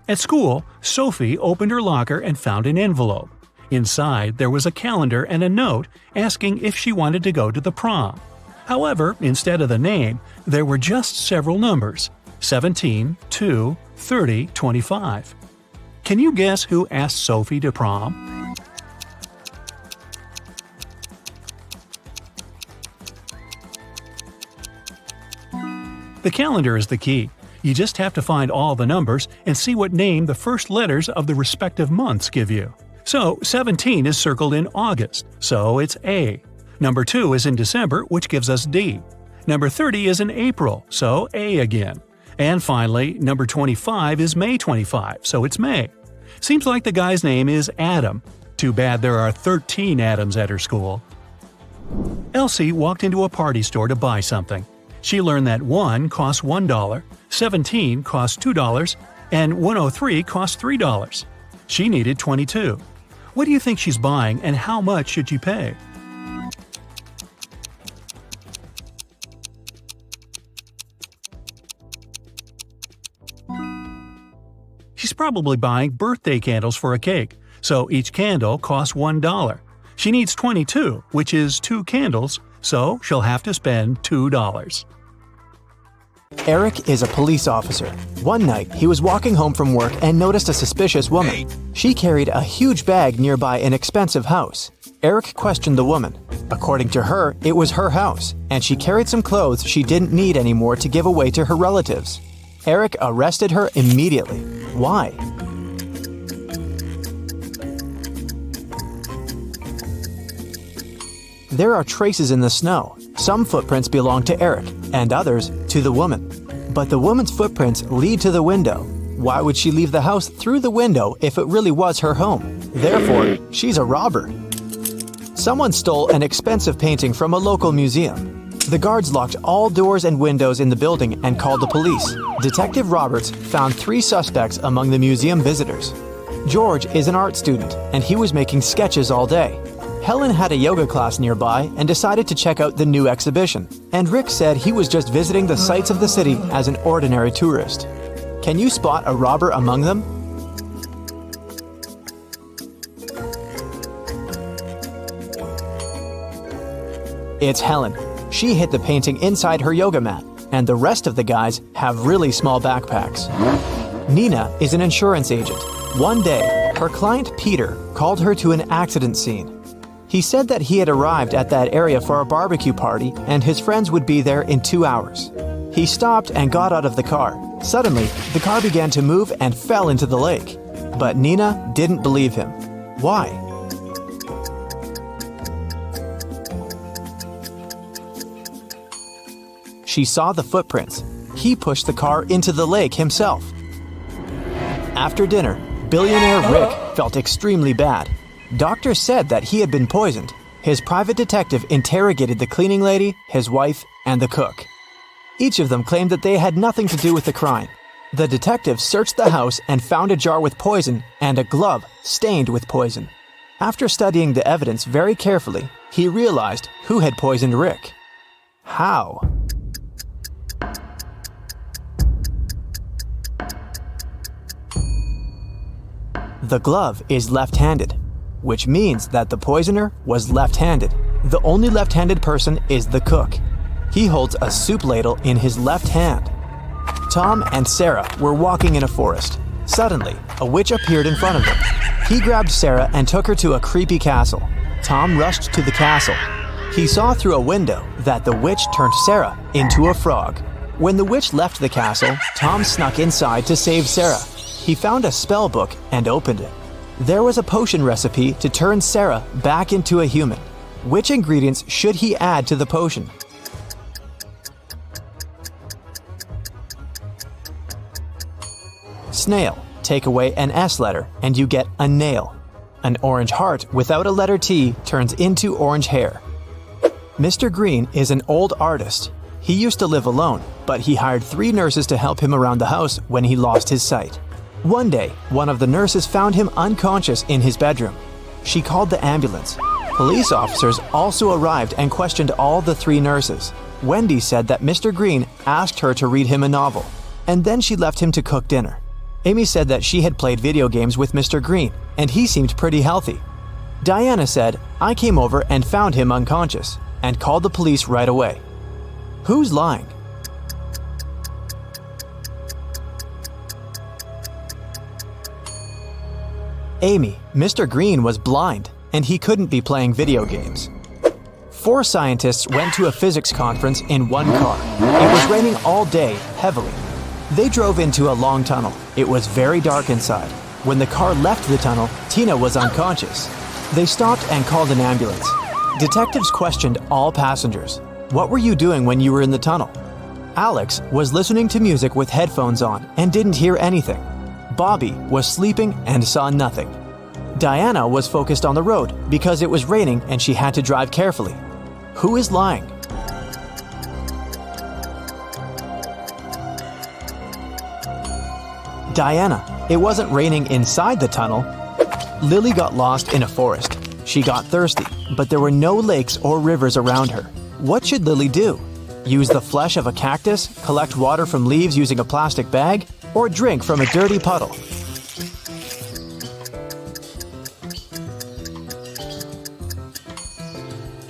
At school, Sophie opened her locker and found an envelope. Inside, there was a calendar and a note asking if she wanted to go to the prom. However, instead of the name, there were just several numbers: 17, 2, 30, 25. Can you guess who asked Sophie to prom? The calendar is the key. You just have to find all the numbers and see what name the first letters of the respective months give you. So 17 is circled in August, so it's A. Number 2 is in December, which gives us D. Number 30 is in April, so A again. And finally, number 25 is May 25, so it's May. Seems like the guy's name is Adam. Too bad there are 13 Adams at her school. Elsie walked into a party store to buy something. She learned that 1 costs $1, 17 costs $2, and 103 costs $3. She needed 22. What do you think she's buying, and how much should she pay? She's probably buying birthday candles for a cake, so each candle costs $1. She needs 22, which is 2 candles, so she'll have to spend $2. Eric is a police officer. One night, he was walking home from work and noticed a suspicious woman. She carried a huge bag nearby an expensive house. Eric questioned the woman. According to her, it was her house, and she carried some clothes she didn't need anymore to give away to her relatives. Eric arrested her immediately. Why? There are traces in the snow. Some footprints belong to Eric, and others to the woman. But the woman's footprints lead to the window. Why would she leave the house through the window if it really was her home? Therefore, she's a robber. Someone stole an expensive painting from a local museum. The guards locked all doors and windows in the building and called the police. Detective Roberts found 3 suspects among the museum visitors. George is an art student, and he was making sketches all day. Helen had a yoga class nearby and decided to check out the new exhibition. And Rick said he was just visiting the sights of the city as an ordinary tourist. Can you spot a robber among them? It's Helen. She hid the painting inside her yoga mat, and the rest of the guys have really small backpacks. Nina is an insurance agent. One day, her client Peter called her to an accident scene. He said that he had arrived at that area for a barbecue party and his friends would be there in 2 hours. He stopped and got out of the car. Suddenly, the car began to move and fell into the lake. But Nina didn't believe him. Why? She saw the footprints. He pushed the car into the lake himself. After dinner, billionaire Rick felt extremely bad. Doctors said that he had been poisoned. His private detective interrogated the cleaning lady, his wife, and the cook. Each of them claimed that they had nothing to do with the crime. The detective searched the house and found a jar with poison and a glove stained with poison. After studying the evidence very carefully, he realized who had poisoned Rick. How? The glove is left-handed, which means that the poisoner was left-handed. The only left-handed person is the cook. He holds a soup ladle in his left hand. Tom and Sarah were walking in a forest. Suddenly, a witch appeared in front of them. He grabbed Sarah and took her to a creepy castle. Tom rushed to the castle. He saw through a window that the witch turned Sarah into a frog. When the witch left the castle, Tom snuck inside to save Sarah. He found a spell book and opened it. There was a potion recipe to turn Sarah back into a human. Which ingredients should he add to the potion? Snail. Take away an S letter and you get a nail. An orange heart without a letter T turns into orange hair. Mr. Green is an old artist. He used to live alone, but he hired 3 nurses to help him around the house when he lost his sight. One day, one of the nurses found him unconscious in his bedroom. She called the ambulance. Police officers also arrived and questioned all the 3 nurses. Wendy said that Mr. Green asked her to read him a novel, and then she left him to cook dinner. Amy said that she had played video games with Mr. Green, and he seemed pretty healthy. Diana said, "I came over and found him unconscious," and called the police right away. Who's lying? Amy. Mr. Green was blind, and he couldn't be playing video games. 4 scientists went to a physics conference in one car. It was raining all day, heavily. They drove into a long tunnel. It was very dark inside. When the car left the tunnel, Tina was unconscious. They stopped and called an ambulance. Detectives questioned all passengers. What were you doing when you were in the tunnel? Alex was listening to music with headphones on and didn't hear anything. Bobby was sleeping and saw nothing. Diana was focused on the road because it was raining and she had to drive carefully. Who is lying? Diana. It wasn't raining inside the tunnel. Lily got lost in a forest. She got thirsty, but there were no lakes or rivers around her. What should Lily do? Use the flesh of a cactus, collect water from leaves using a plastic bag, or drink from a dirty puddle?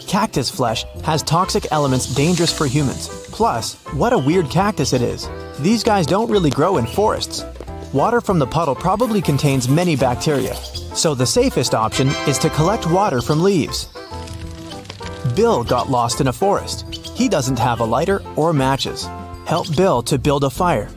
Cactus flesh has toxic elements dangerous for humans. Plus, what a weird cactus it is. These guys don't really grow in forests. Water from the puddle probably contains many bacteria, so the safest option is to collect water from leaves. Bill got lost in a forest. He doesn't have a lighter or matches. Help Bill to build a fire.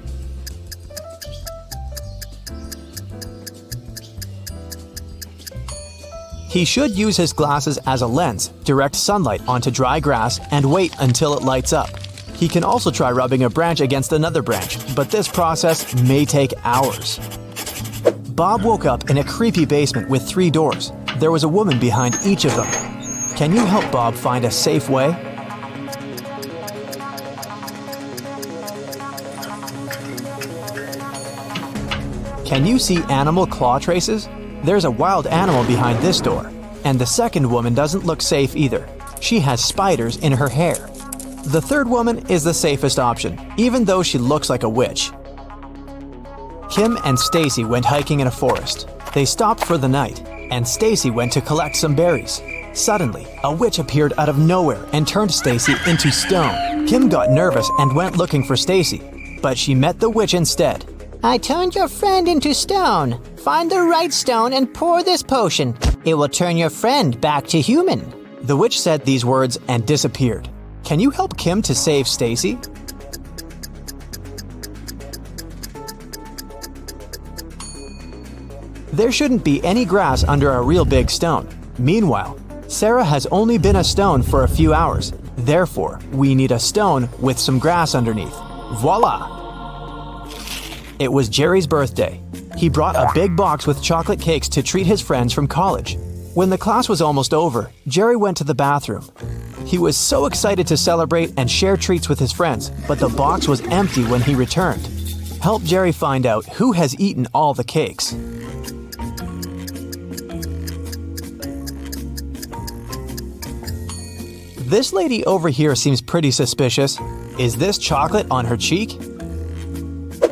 He should use his glasses as a lens, direct sunlight onto dry grass, and wait until it lights up. He can also try rubbing a branch against another branch, but this process may take hours. Bob woke up in a creepy basement with 3 doors. There was a woman behind each of them. Can you help Bob find a safe way? Can you see animal claw traces? There's a wild animal behind this door. And the second woman doesn't look safe either. She has spiders in her hair. The third woman is the safest option, even though she looks like a witch. Kim and Stacy went hiking in a forest. They stopped for the night, and Stacy went to collect some berries. Suddenly, a witch appeared out of nowhere and turned Stacy into stone. Kim got nervous and went looking for Stacy, but she met the witch instead. I turned your friend into stone. Find the right stone and pour this potion. It will turn your friend back to human. The witch said these words and disappeared. Can you help Kim to save Stacy? There shouldn't be any grass under a real big stone. Meanwhile, Sarah has only been a stone for a few hours. Therefore, we need a stone with some grass underneath. Voila! It was Jerry's birthday. He brought a big box with chocolate cakes to treat his friends from college. When the class was almost over, Jerry went to the bathroom. He was so excited to celebrate and share treats with his friends, but the box was empty when he returned. Help Jerry find out who has eaten all the cakes. This lady over here seems pretty suspicious. Is this chocolate on her cheek?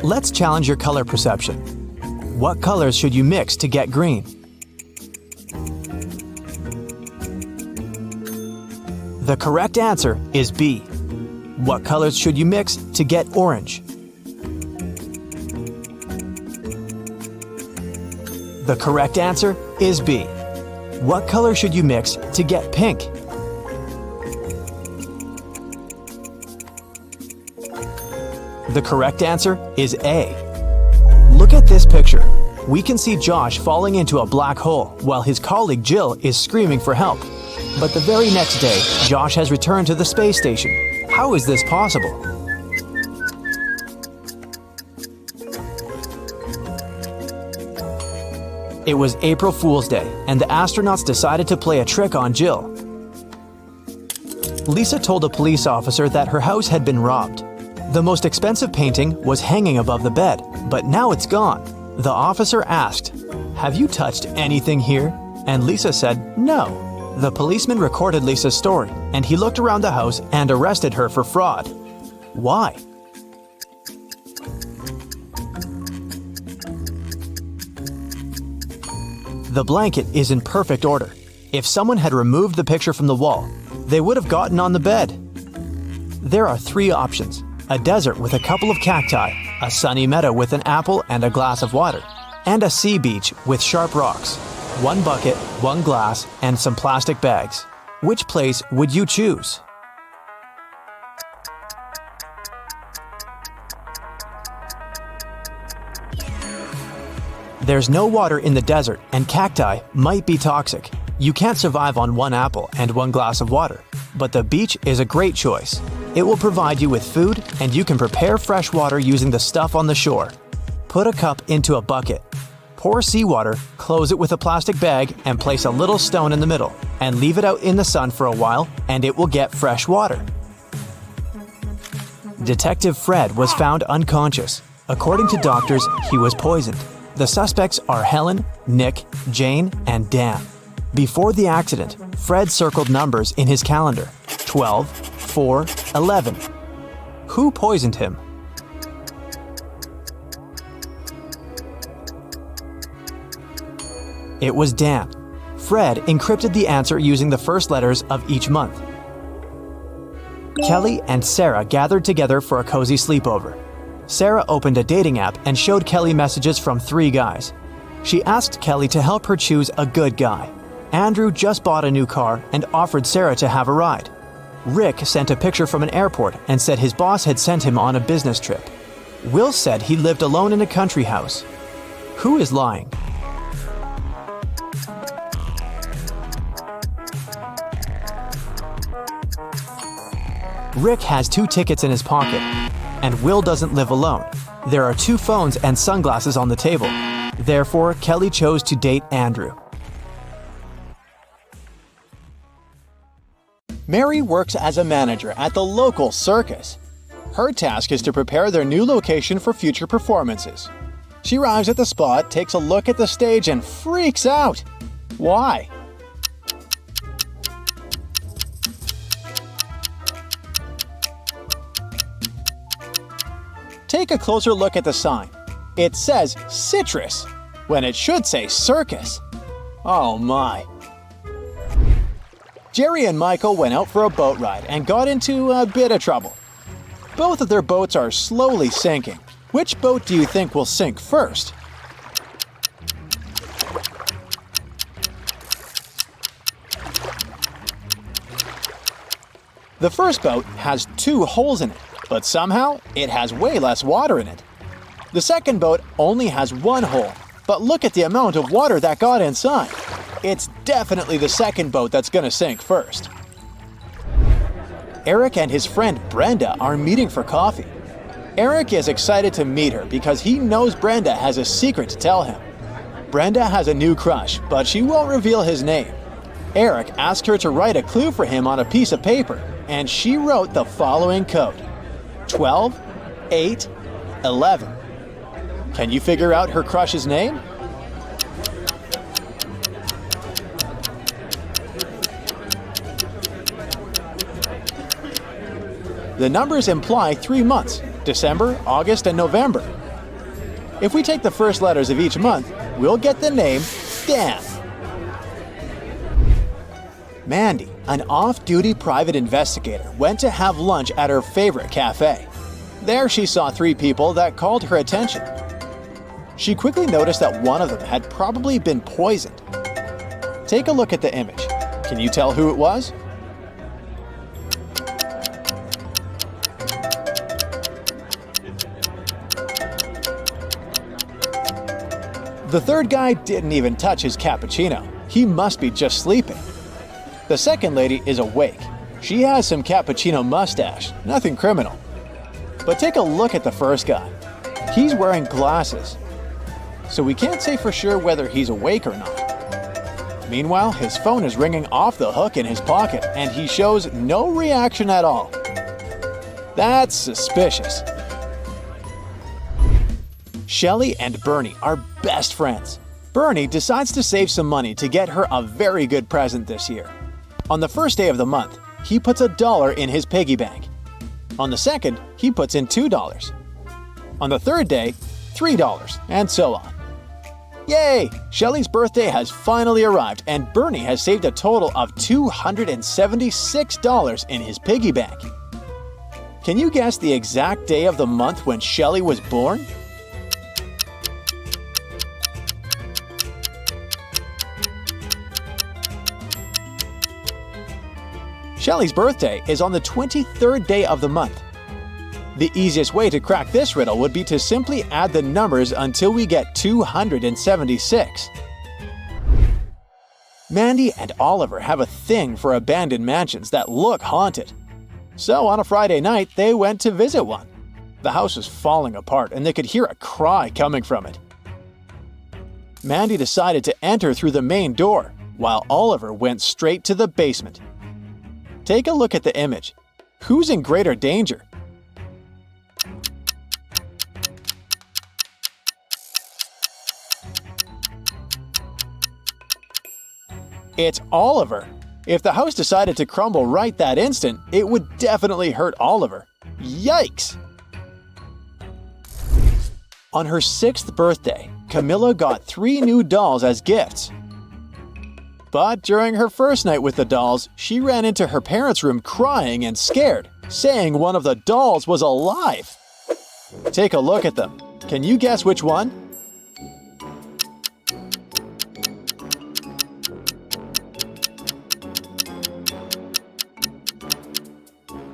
Let's challenge your color perception. What colors should you mix to get green? The correct answer is B. What colors should you mix to get orange? The correct answer is B. What color should you mix to get pink? The correct answer is A. Look at this picture. We can see Josh falling into a black hole while his colleague Jill is screaming for help. But the very next day, Josh has returned to the space station. How is this possible? It was April Fool's Day, and the astronauts decided to play a trick on Jill. Lisa told a police officer that her house had been robbed. The most expensive painting was hanging above the bed, but now it's gone. The officer asked, "Have you touched anything here?" And Lisa said, "No." The policeman recorded Lisa's story, and he looked around the house and arrested her for fraud. Why? The blanket is in perfect order. If someone had removed the picture from the wall, they would have gotten on the bed. There are 3 options: a desert with a couple of cacti, a sunny meadow with an apple and a glass of water, and a sea beach with sharp rocks. 1 bucket, 1 glass, and some plastic bags. Which place would you choose? There's no water in the desert, and cacti might be toxic. You can't survive on 1 apple and 1 glass of water, but the beach is a great choice. It will provide you with food, and you can prepare fresh water using the stuff on the shore. Put a cup into a bucket. Pour seawater, close it with a plastic bag, and place a little stone in the middle, and leave it out in the sun for a while, and it will get fresh water. Detective Fred was found unconscious. According to doctors, he was poisoned. The suspects are Helen, Nick, Jane, and Dan. Before the accident, Fred circled numbers in his calendar: 12, 4, 11. Who poisoned him? It was Dan. Fred encrypted the answer using the first letters of each month. Kelly and Sarah gathered together for a cozy sleepover. Sarah opened a dating app and showed Kelly messages from 3 guys. She asked Kelly to help her choose a good guy. Andrew just bought a new car and offered Sarah to have a ride. Rick sent a picture from an airport and said his boss had sent him on a business trip. Will said he lived alone in a country house. Who is lying? Rick has 2 tickets in his pocket, and Will doesn't live alone. There are 2 phones and sunglasses on the table. Therefore, Kelly chose to date Andrew. Mary works as a manager at the local circus. Her task is to prepare their new location for future performances. She arrives at the spot, takes a look at the stage, and freaks out. Why? Take a closer look at the sign. It says citrus, when it should say circus. Oh my. Jerry and Michael went out for a boat ride and got into a bit of trouble. Both of their boats are slowly sinking. Which boat do you think will sink first? The first boat has 2 holes in it, but somehow it has way less water in it. The second boat only has 1 hole, but look at the amount of water that got inside. It's definitely the second boat that's gonna sink first. Eric and his friend Brenda are meeting for coffee. Eric is excited to meet her because he knows Brenda has a secret to tell him. Brenda has a new crush, but she won't reveal his name. Eric asked her to write a clue for him on a piece of paper, and she wrote the following code: 12, 8, 11. Can you figure out her crush's name? The numbers imply 3 months: December, August, and November. If we take the first letters of each month, we'll get the name Dan. Mandy, an off-duty private investigator, went to have lunch at her favorite cafe. There she saw 3 people that called her attention. She quickly noticed that one of them had probably been poisoned. Take a look at the image. Can you tell who it was? The third guy didn't even touch his cappuccino. He must be just sleeping. The second lady is awake. She has some cappuccino mustache, nothing criminal. But take a look at the first guy. He's wearing glasses, so we can't say for sure whether he's awake or not. Meanwhile, his phone is ringing off the hook in his pocket, and he shows no reaction at all. That's suspicious. Shelly and Bernie are best friends. Bernie decides to save some money to get her a very good present this year. On the first day of the month, he puts $1 in his piggy bank. On the second, he puts in $2. On the third day, $3, and so on. Yay! Shelly's birthday has finally arrived, and Bernie has saved a total of $276 in his piggy bank. Can you guess the exact day of the month when Shelly was born? Shelly's birthday is on the 23rd day of the month. The easiest way to crack this riddle would be to simply add the numbers until we get 276. Mandy and Oliver have a thing for abandoned mansions that look haunted. So on a Friday night, they went to visit one. The house was falling apart and they could hear a cry coming from it. Mandy decided to enter through the main door, while Oliver went straight to the basement. Take a look at the image. Who's in greater danger? It's Oliver. If the house decided to crumble right that instant, it would definitely hurt Oliver. Yikes! On her 6th birthday, Camilla got 3 new dolls as gifts. But during her first night with the dolls, she ran into her parents' room crying and scared, saying one of the dolls was alive. Take a look at them. Can you guess which one?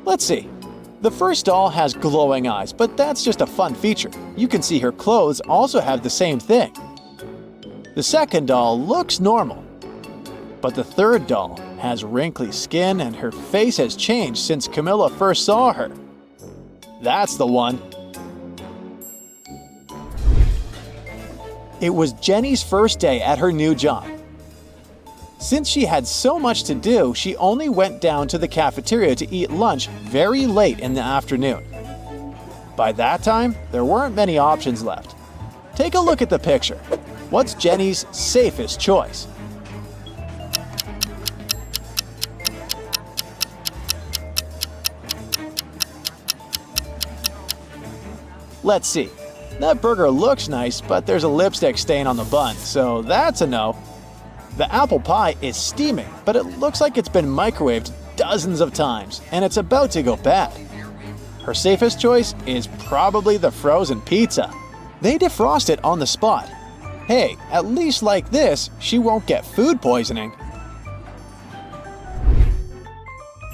Let's see. The first doll has glowing eyes, but that's just a fun feature. You can see her clothes also have the same thing. The second doll looks normal. But the third doll has wrinkly skin and her face has changed since Camilla first saw her. That's the one. It was Jenny's first day at her new job. Since she had so much to do, she only went down to the cafeteria to eat lunch very late in the afternoon. By that time, there weren't many options left. Take a look at the picture. What's Jenny's safest choice? Let's see. That burger looks nice, but there's a lipstick stain on the bun, so that's a no. The apple pie is steaming, but it looks like it's been microwaved dozens of times, and it's about to go bad. Her safest choice is probably the frozen pizza. They defrost it on the spot. Hey, at least like this, she won't get food poisoning.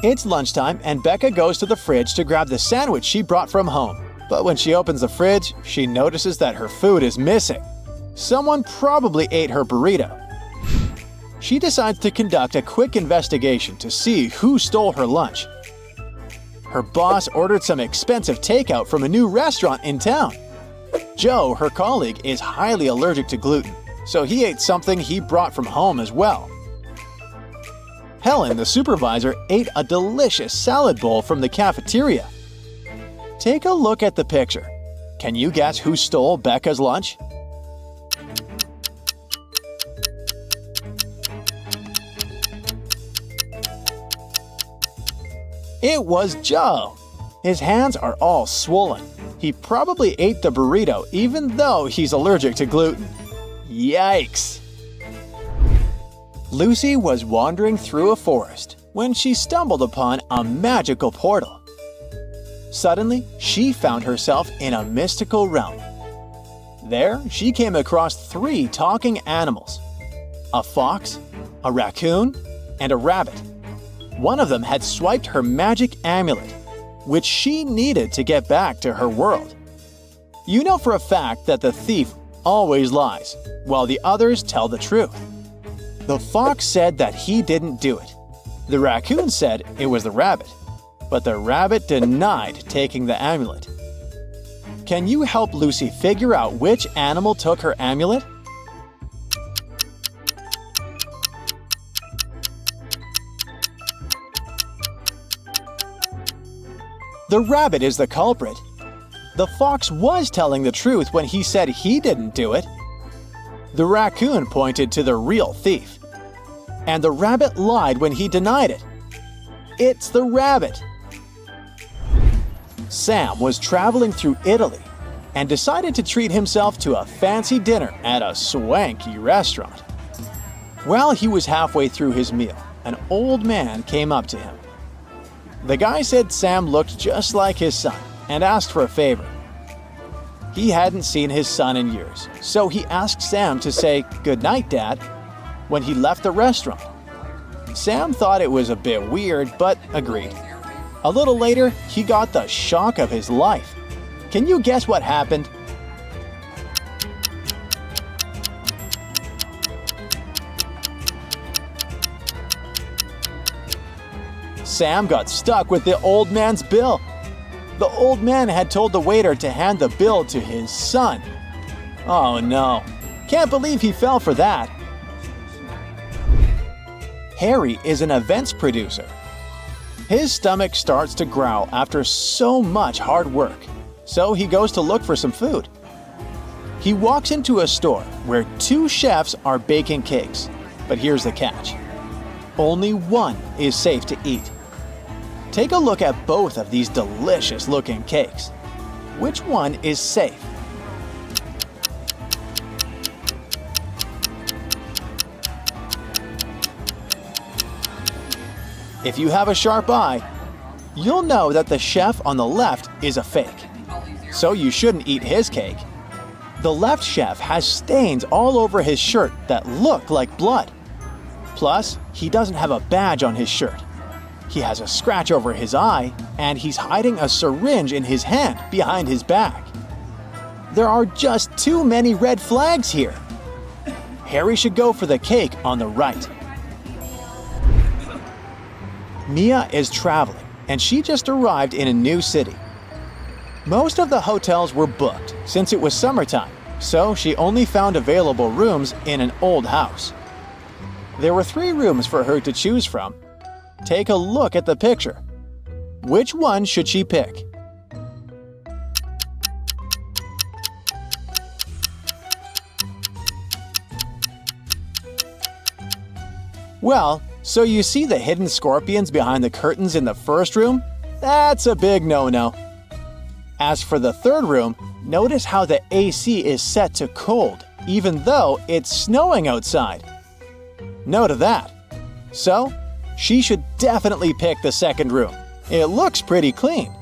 It's lunchtime, and Becca goes to the fridge to grab the sandwich she brought from home. But when she opens the fridge, she notices that her food is missing. Someone probably ate her burrito. She decides to conduct a quick investigation to see who stole her lunch. Her boss ordered some expensive takeout from a new restaurant in town. Joe, her colleague, is highly allergic to gluten, so he ate something he brought from home as well. Helen, the supervisor, ate a delicious salad bowl from the cafeteria. Take a look at the picture. Can you guess who stole Becca's lunch? It was Joe. His hands are all swollen. He probably ate the burrito even though he's allergic to gluten. Yikes! Lucy was wandering through a forest when she stumbled upon a magical portal. Suddenly, she found herself in a mystical realm. There, she came across 3 talking animals: a fox, a raccoon, and a rabbit. One of them had swiped her magic amulet, which she needed to get back to her world. You know for a fact that the thief always lies, while the others tell the truth. The fox said that he didn't do it. The raccoon said it was the rabbit, but the rabbit denied taking the amulet. Can you help Lucy figure out which animal took her amulet? The rabbit is the culprit. The fox was telling the truth when he said he didn't do it. The raccoon pointed to the real thief. And the rabbit lied when he denied it. It's the rabbit. Sam was traveling through Italy and decided to treat himself to a fancy dinner at a swanky restaurant. While he was halfway through his meal, an old man came up to him. The guy said Sam looked just like his son and asked for a favor. He hadn't seen his son in years, so he asked Sam to say "Good night, Dad" when he left the restaurant. Sam thought it was a bit weird, but agreed. A little later, he got the shock of his life. Can you guess what happened? Sam got stuck with the old man's bill. The old man had told the waiter to hand the bill to his son. Oh no, can't believe he fell for that. Harry is an events producer. His stomach starts to growl after so much hard work, so he goes to look for some food. He walks into a store where 2 chefs are baking cakes, but here's the catch. Only one is safe to eat. Take a look at both of these delicious-looking cakes. Which one is safe? If you have a sharp eye, you'll know that the chef on the left is a fake, so you shouldn't eat his cake. The left chef has stains all over his shirt that look like blood. Plus, he doesn't have a badge on his shirt. He has a scratch over his eye, and he's hiding a syringe in his hand behind his back. There are just too many red flags here. Harry should go for the cake on the right. Mia is traveling, and she just arrived in a new city. Most of the hotels were booked since it was summertime, so she only found available rooms in an old house. There were 3 rooms for her to choose from. Take a look at the picture. Which one should she pick? Well, so you see the hidden scorpions behind the curtains in the first room? That's a big no-no. As for the third room, notice how the AC is set to cold, even though it's snowing outside. No to that. So, she should definitely pick the second room. It looks pretty clean.